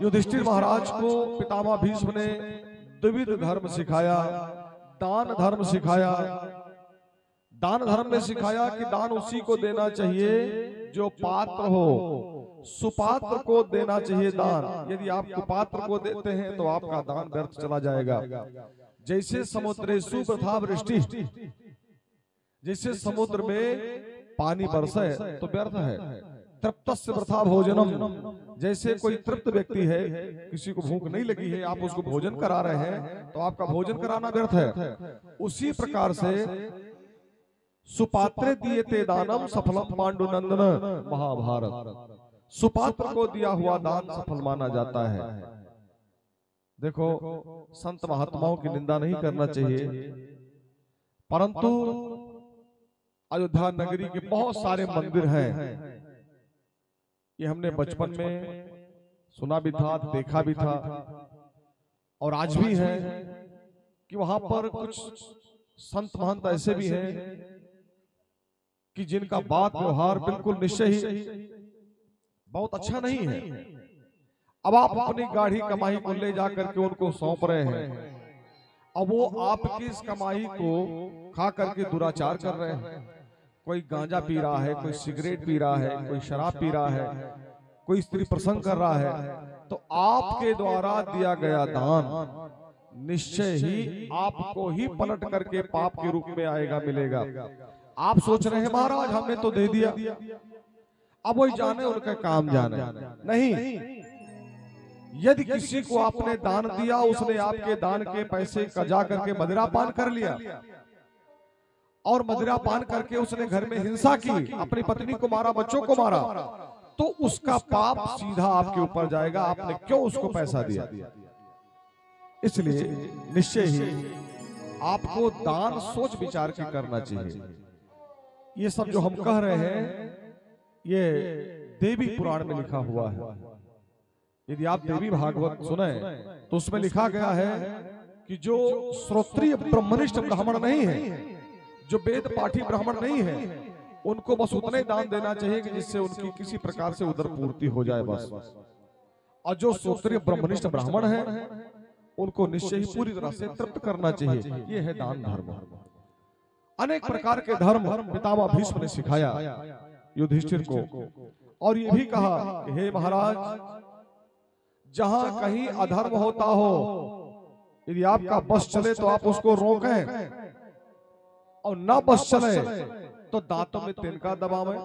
युधिष्ठिर महाराज को पितामह भीष्म ने द्विविध धर्म सिखाया, दान धर्म सिखाया। दान धर्म में सिखाया कि दान उसी को देना चाहिए जो पात्र हो, सुपात्र को देना चाहिए दान। यदि आप कुपात्र को देते हैं तो आपका दान व्यर्थ चला जाएगा। जैसे समुद्रेषु वृथा वृष्टि, जैसे समुद्र में पानी बरसे तो व्यर्थ है। तृप्तस्य वृथा भोजनम, जैसे कोई तृप्त व्यक्ति है, किसी को भूख नहीं लगी है, आप उसको भोजन करा रहे हैं तो आपका भोजन कराना व्यर्थ है। उसी प्रकार से सुपात्रे दिए ते दानम सफलम पांडुनंदन, महाभारत। सुपात्र को दिया हुआ दान सफल माना जाता है। देखो, संत महात्माओं की निंदा नहीं करना चाहिए, परंतु अयोध्या नगरी के बहुत सारे मंदिर हैं। ये हमने बचपन में सुना भी था, देखा भी था, और आज भी है कि वहां पर कुछ संत महंत ऐसे भी हैं कि जिनका बात व्यवहार बिल्कुल निश्चय ही बहुत अच्छा नहीं है। अब आप अपनी गाढ़ी कमाई को ले जाकर के उनको सौंप रहे हैं, अब वो आपकी इस कमाई को खा करके दुराचार कर रहे हैं। कोई गांजा पी रहा है, कोई सिगरेट पी रहा है, कोई शराब पी रहा है, कोई स्त्री प्रसंग कर रहा है, तो आपके द्वारा दिया गया दान निश्चय ही आपको ही पलट करके पाप के रूप में आएगा, मिलेगा। आप सोच रहे हैं महाराज हमने तो दे दिया, अब वही जाने उनका काम जाने नहीं। यदि किसी को आपने दान दिया, उसने आपके दान के पैसे का जा करके मदिरा पान कर लिया और मदिरा पान करके उसने घर में हिंसा की, अपनी पत्नी को मारा, बच्चों को मारा, तो उसका पाप सीधा आपके ऊपर जाएगा। आपने क्यों उसको पैसा दिया? इसलिए निश्चय ही आपको दान सोच विचार के करना चाहिए। ये सब जो हम कह रहे हैं ये देवी पुराण में लिखा हुआ है। यदि आप देवी भागवत सुने तो उसमें लिखा गया है कि जो श्रोत्रिय ब्रह्मनिष्ठ ब्राह्मण नहीं है, जो वेद पाठी ब्राह्मण नहीं है, उनको बस उतना ही दान देना चाहिए कि जिससे उनकी किसी प्रकार से उदर पूर्ति हो जाए बस। और जो श्रोत्रिय ब्रह्मनिष्ठ ब्राह्मण है उनको निश्चय ही पूरी तरह से तृप्त करना चाहिए। ये है दान धर्म। अनेक प्रकार के धर्म पितामह भीष्म ने सिखाया युधिष्ठिर को, और ये भी कहा कि हे महाराज, जहां कहीं अधर्म होता हो, यदि आपका बस चले तो आप उसको रोकें, और ना बस चले तो दांतों में तिनका दबावें,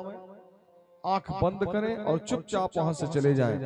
आंख बंद करें और चुपचाप वहां से चले जाएं।